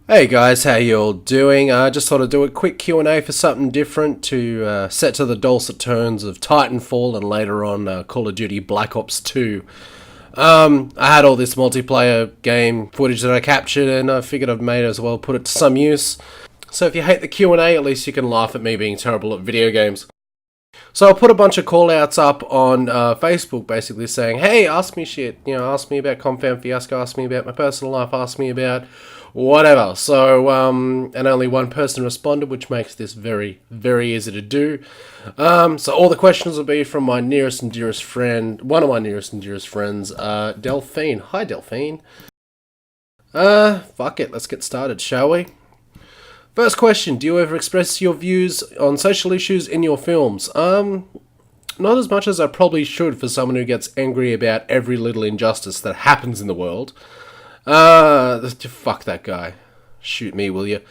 Hey guys, how you all doing? I just thought I'd do a quick Q&A for something different to set to the dulcet tones of Titanfall and later on Call of Duty Black Ops 2. I had all this multiplayer game footage that I captured and I figured I'd made as well put it to some use. So if you hate the Q&A, at least you can laugh at me being terrible at video games. So I put a bunch of call-outs up on Facebook basically saying, hey, ask me shit. Ask me about Confam Fiasco, ask me about my personal life, ask me about whatever. So, and only one person responded, which makes this very, very easy to do. So all the questions will be from my nearest and dearest friend, one of my nearest and dearest friends, Delphine. Hi, Delphine. Fuck it, let's get started, shall we? First question, do you ever express your views on social issues in your films? Not as much as I probably should for someone who gets angry about every little injustice that happens in the world. Fuck that guy. Shoot me, will you?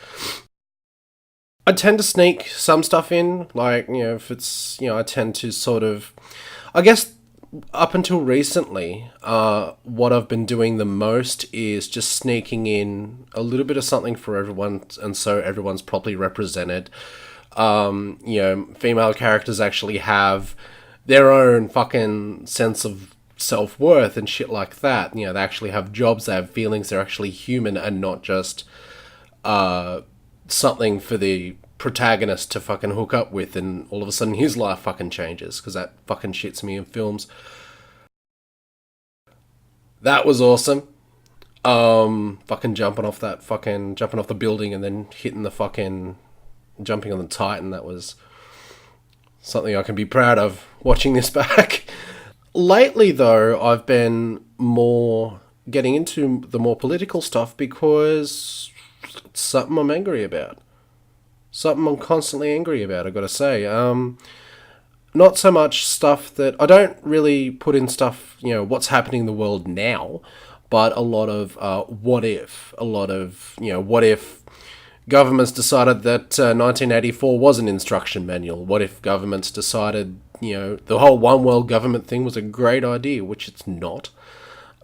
I tend to sneak some stuff in, like, if it's, I tend to sort of, I guess, up until recently, what I've been doing the most is just sneaking in a little bit of something for everyone, and so everyone's properly represented. Female characters actually have their own fucking sense of self-worth and shit like that. They actually have jobs, they have feelings, they're actually human and not just something for the protagonist to fucking hook up with and all of a sudden his life fucking changes, because that fucking shits me in films. That was awesome. Fucking jumping off the building and then hitting the fucking jumping on the Titan, that was something I can be proud of watching this back. Lately, though, I've been more getting into the more political stuff because it's something I'm angry about. Something I'm constantly angry about, I've got to say. Not so much stuff that... I don't really put in stuff, what's happening in the world now, but a lot of what if. A lot of, what if governments decided that 1984 was an instruction manual? What if governments decided, the whole one world government thing was a great idea, which it's not?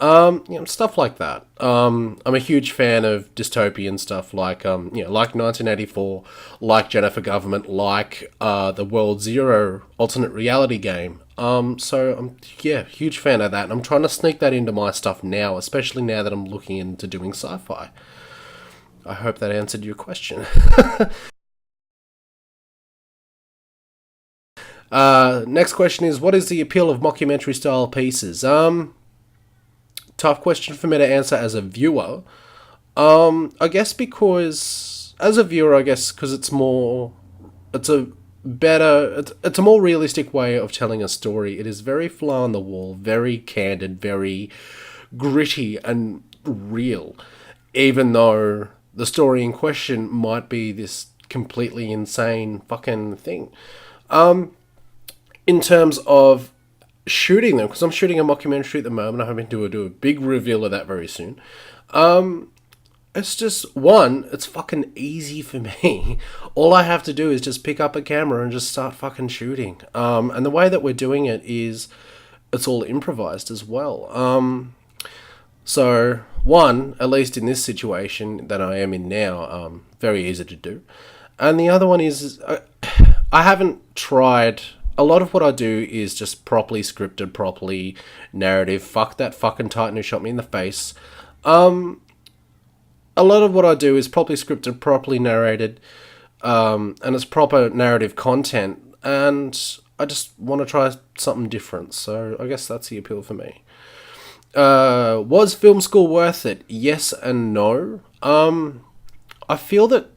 Stuff like that. I'm a huge fan of dystopian stuff like 1984, like Jennifer Government, like the World Zero alternate reality game. So I'm, huge fan of that, and I'm trying to sneak that into my stuff now, especially now that I'm looking into doing sci-fi. I hope that answered your question. Next question is, what is the appeal of mockumentary style pieces? Tough question for me to answer as a viewer. I guess because, as a viewer, because it's a more realistic way of telling a story. It is very fly on the wall, very candid, very gritty and real, even though the story in question might be this completely insane fucking thing. In terms of shooting them, because I'm shooting a mockumentary at the moment, I'm hoping to do a big reveal of that very soon. It's just, it's fucking easy for me. All I have to do is just pick up a camera and just start fucking shooting. And the way that we're doing it is, it's all improvised as well. So, at least in this situation that I am in now, very easy to do. And the other one is, I haven't tried... A lot of what I do is just properly scripted, properly narrative. Fuck that fucking Titan who shot me in the face. A lot of what I do is properly scripted, properly narrated, and it's proper narrative content. And I just want to try something different. So I guess that's the appeal for me. Was film school worth it? Yes and no. I feel that,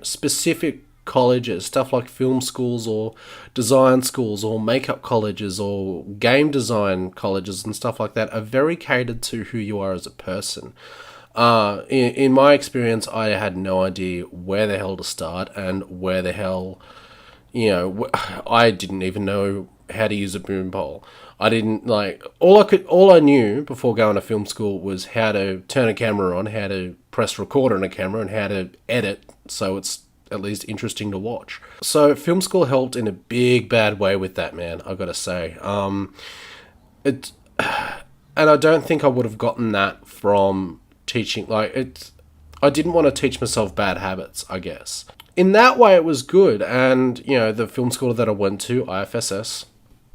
specific colleges, stuff like film schools or design schools or makeup colleges or game design colleges and stuff like that are very catered to who you are as a person. In my experience, I had no idea where the hell to start and where the hell, I didn't even know how to use a boom pole. I didn't all I knew before going to film school was how to turn a camera on, how to press record on a camera, and how to edit so it's at least interesting to watch. So film school helped in a big bad way with that, man, I've got to say. And I don't think I would have gotten that from teaching. I didn't want to teach myself bad habits, I guess. In that way, it was good. And, the film school that I went to, IFSS,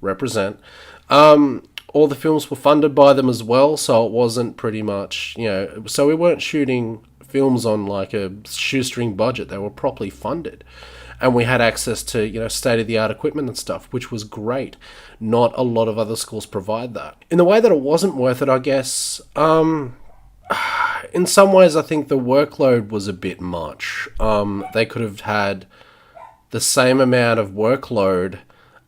represent, all the films were funded by them as well. So it wasn't pretty much, so we weren't shooting films on like a shoestring budget. They were properly funded. And we had access to, state-of-the-art equipment and stuff, which was great. Not a lot of other schools provide that. In the way that it wasn't worth it, I guess, in some ways, I think the workload was a bit much. They could have had the same amount of workload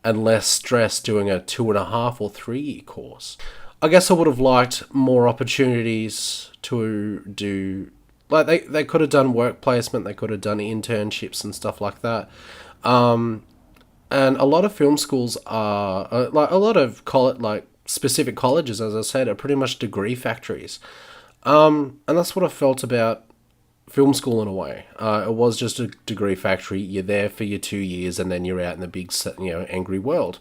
and less stress doing a 2.5 or 3 year course. I guess I would have liked more opportunities to do, like they could have done work placement, they could have done internships and stuff like that. And a lot of film schools are, like a lot of specific colleges, as I said, are pretty much degree factories. And that's what I felt about film school in a way. It was just a degree factory. You're there for your 2 years and then you're out in the big, angry world.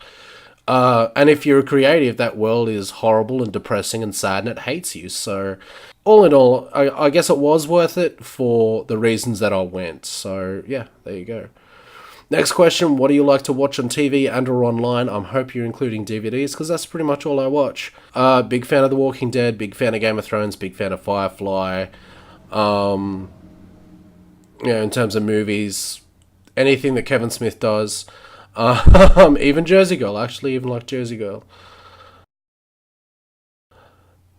And if you're a creative, that world is horrible and depressing and sad and it hates you. So all in all, I guess it was worth it for the reasons that I went. So yeah, there you go. Next question, what do you like to watch on TV and or online? I hope you're including DVDs, because that's pretty much all I watch. Big fan of The Walking Dead, big fan of Game of Thrones, big fan of Firefly. In terms of movies, anything that Kevin Smith does. Even Jersey Girl, actually, even like Jersey Girl.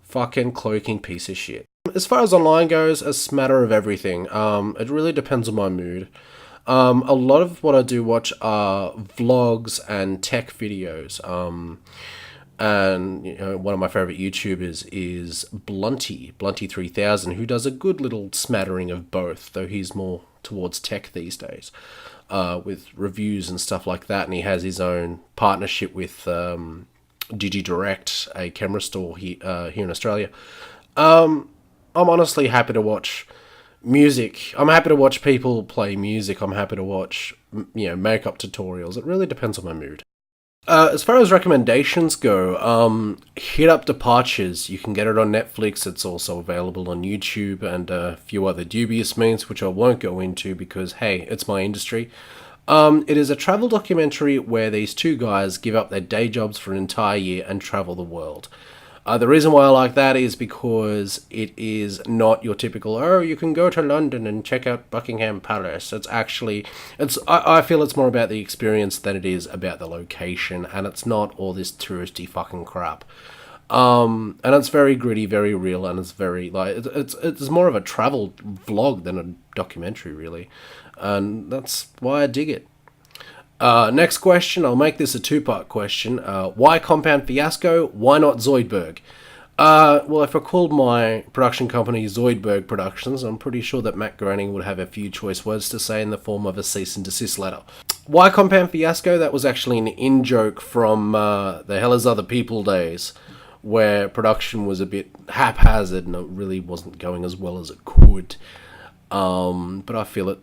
Fucking cloaking piece of shit. As far as online goes, a smatter of everything. It really depends on my mood. A lot of what I do watch are vlogs and tech videos. And one of my favorite YouTubers is Blunty3000, who does a good little smattering of both, though he's more towards tech these days, with reviews and stuff like that. And he has his own partnership with DigiDirect, a camera store here in Australia. I'm honestly happy to watch music. I'm happy to watch people play music. I'm happy to watch, makeup tutorials. It really depends on my mood. As far as recommendations go, hit up Departures. You can get it on Netflix. It's also available on YouTube and a few other dubious means, which I won't go into because, hey, it's my industry. It is a travel documentary where these two guys give up their day jobs for an entire year and travel the world. The reason why I like that is because it is not your typical, you can go to London and check out Buckingham Palace. I feel it's more about the experience than it is about the location, and it's not all this touristy fucking crap. And it's very gritty, very real, and it's very, it's more of a travel vlog than a documentary, really. And that's why I dig it. Next question, I'll make this a two-part question. Why Compound Fiasco? Why not Zoidberg? Well, if I called my production company Zoidberg Productions, I'm pretty sure that Matt Groening would have a few choice words to say in the form of a cease and desist letter. Why Compound Fiasco? That was actually an in-joke from the Hell Is Other People days, where production was a bit haphazard and it really wasn't going as well as it could. But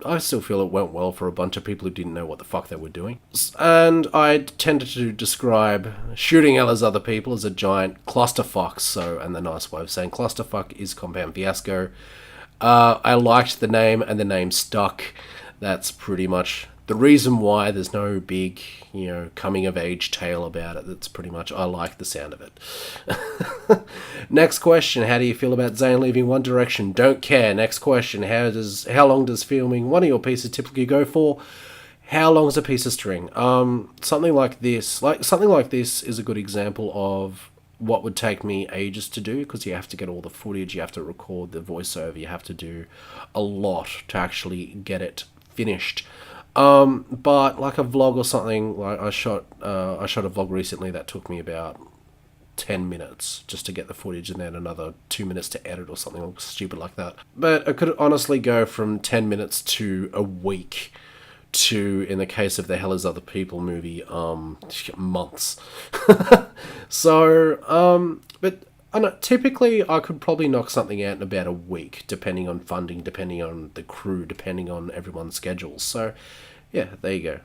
I still feel it went well for a bunch of people who didn't know what the fuck they were doing. And I tended to describe shooting hell as other people as a giant clusterfuck, and the nice way of saying clusterfuck is Compound Fiasco. I liked the name and the name stuck. That's pretty much the reason why. There's no big, coming of age tale about it. That's pretty much, I like the sound of it. Next question, how do you feel about Zayn leaving One Direction? Don't care. Next question, how long does filming one of your pieces typically go for? How long is a piece of string? Something like this is a good example of what would take me ages to do, because you have to get all the footage, you have to record the voiceover, you have to do a lot to actually get it finished. But like a vlog or something, like I shot a vlog recently that took me about 10 minutes just to get the footage, and then another 2 minutes to edit or something stupid like that. But it could honestly go from 10 minutes to a week to, in the case of the Hell Is Other People movie, months. So, but I know, typically I could probably knock something out in about a week, depending on funding, depending on the crew, depending on everyone's schedules. So, yeah, there you go.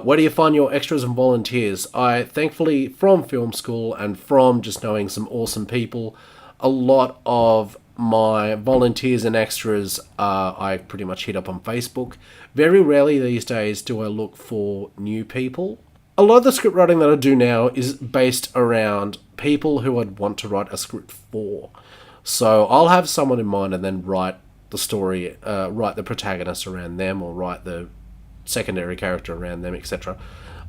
Where do you find your extras and volunteers? I, thankfully, from film school and from just knowing some awesome people, a lot of My volunteers and extras, I pretty much hit up on Facebook. Very rarely these days do I look for new people. A lot of the script writing that I do now is based around people who I'd want to write a script for. So I'll have someone in mind and then write the story, write the protagonist around them, or write the secondary character around them, etc.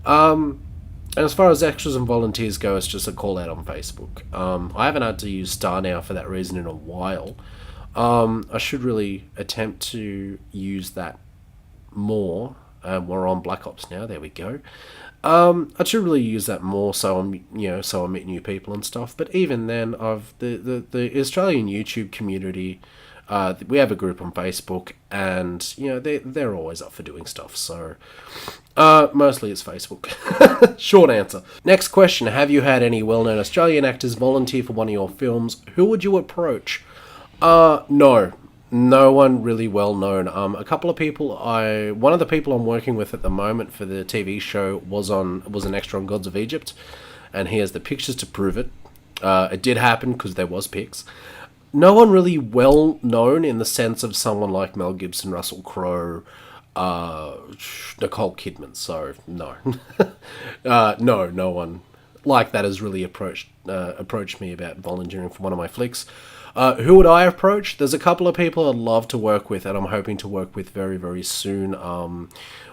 And as far as extras and volunteers go, it's just a call out on Facebook. I haven't had to use Star now for that reason in a while. I should really attempt to use that more. We're on Black Ops now. There we go. I should really use that more, so so I meet new people and stuff. But even then, the Australian YouTube community. We have a group on Facebook, and they're always up for doing stuff. So mostly it's Facebook. Short answer. Next question: have you had any well-known Australian actors volunteer for one of your films? Who would you approach? No one really well known. A couple of people. One of the people I'm working with at the moment for the TV show was an extra on Gods of Egypt, and he has the pictures to prove it. It did happen because there was pics. No one really well known in the sense of someone like Mel Gibson, Russell Crowe, Nicole Kidman. So no, no one like that has really approached me about volunteering for one of my flicks. Who would I approach? There's a couple of people I'd love to work with, and I'm hoping to work with very, very soon.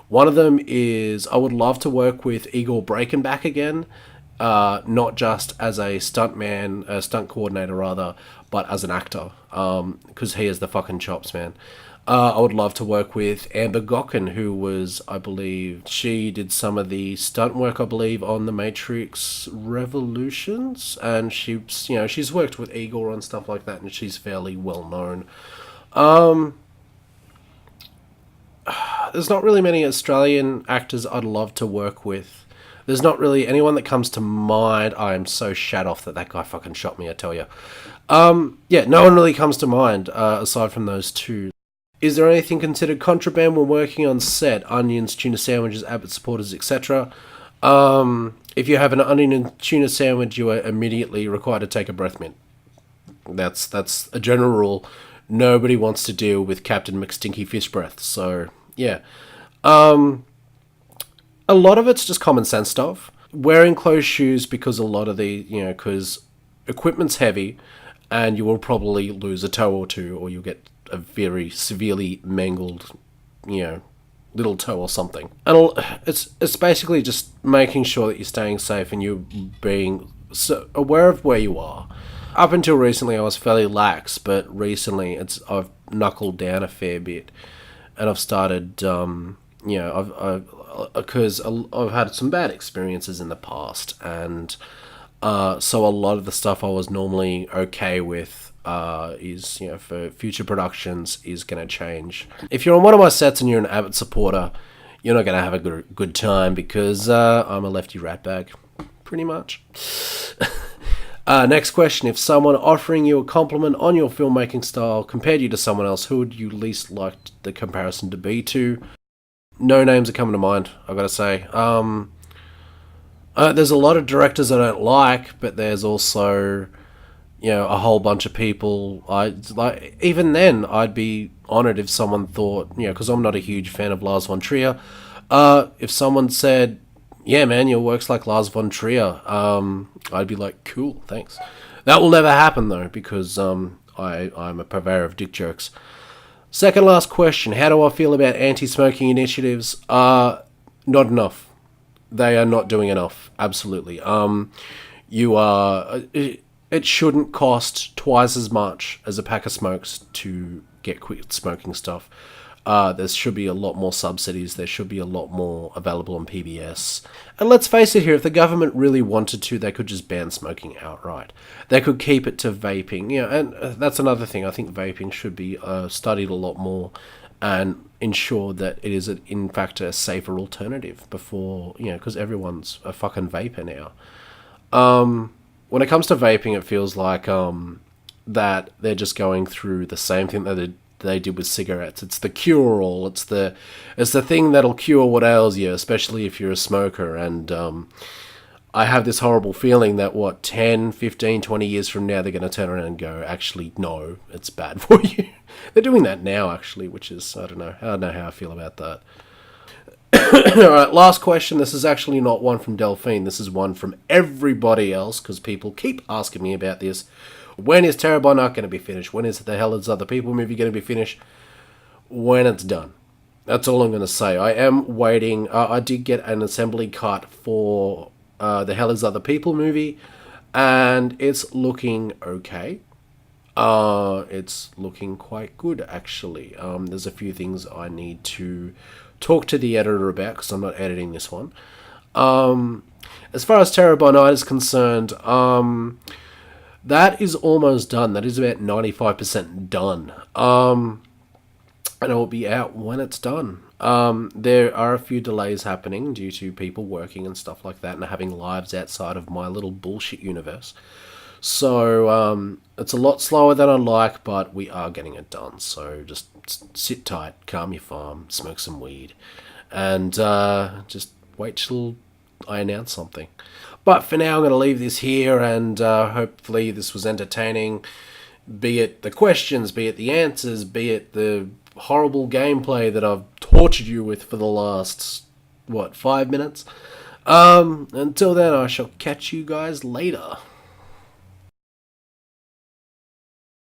One of them is I would love to work with Igor Breakenback again. Not just as a stunt coordinator rather, but as an actor, because he has the fucking chops, man. I would love to work with Amber Gocken, who was, I believe, she did some of the stunt work, I believe, on The Matrix Revolutions, and she's worked with Igor and stuff like that, and she's fairly well known. There's not really many Australian actors I'd love to work with. There's not really anyone that comes to mind. I am so shat off that guy fucking shot me, I tell you. No one really comes to mind, aside from those two. Is there anything considered contraband when working on set? Onions, tuna sandwiches, Abbott supporters, etc. If you have an onion and tuna sandwich, you are immediately required to take a breath mint. That's a general rule. Nobody wants to deal with Captain McStinky Fish Breath, so, yeah. A lot of it's just common sense stuff. Wearing closed shoes because a lot of because equipment's heavy and you will probably lose a toe or two, or you'll get a very severely mangled, little toe or something. And it's basically just making sure that you're staying safe and you're being aware of where you are. Up until recently, I was fairly lax, but recently I've knuckled down a fair bit, and I've started, because I've had some bad experiences in the past, and so a lot of the stuff I was normally okay with is, for future productions, is going to change. If you're on one of my sets and you're an Abbott supporter, you're not going to have a good time because I'm a lefty ratbag, pretty much. Next question. If someone offering you a compliment on your filmmaking style compared you to someone else, who would you least like the comparison to be to? No names are coming to mind, I've got to say. There's a lot of directors I don't like, but there's also, a whole bunch of people. Even then, I'd be honoured if someone thought, because I'm not a huge fan of Lars von Trier. If someone said, yeah, man, your work's like Lars von Trier, I'd be like, cool, thanks. That will never happen, though, because I'm a purveyor of dick jokes. Second last question. How do I feel about anti-smoking initiatives? Not enough. They are not doing enough. Absolutely. It shouldn't cost twice as much as a pack of smokes to get quit smoking stuff. There should be a lot more subsidies. There should be a lot more available on PBS. And let's face it here, if the government really wanted to, they could just ban smoking outright. They could keep it to vaping. And that's another thing. I think vaping should be studied a lot more and ensure that it is, in fact, a safer alternative before, because everyone's a fucking vapor now. When it comes to vaping, it feels like that they're just going through the same thing that they did with cigarettes. It's the cure-all. It's the thing that'll cure what ails you, especially if you're a smoker. And I have this horrible feeling that, 10, 15, 20 years from now, they're going to turn around and go, actually, no, it's bad for you. They're doing that now, actually, which is, I don't know how I feel about that. Alright, last question. This is actually not one from Delphine. This is one from everybody else, because people keep asking me about this. When is Terror not going to be finished? When is The Hell Is Other People movie going to be finished? When it's done. That's all I'm going to say. I am waiting. I did get an assembly cut for The Hell Is Other People movie, and it's looking okay. It's looking quite good, actually. There's a few things I need to talk to the editor about, because I'm not editing this one. As far as Terror by Night is concerned, that is almost done. That is about 95% done. And it will be out when it's done. There are a few delays happening due to people working and stuff like that and having lives outside of my little bullshit universe. So it's a lot slower than I'd like, but we are getting it done. So just sit tight, calm your farm, smoke some weed, and just wait till I announce something. But for now, I'm going to leave this here, and hopefully this was entertaining. Be it the questions, be it the answers, be it the horrible gameplay that I've tortured you with for the last, 5 minutes? Until then, I shall catch you guys later.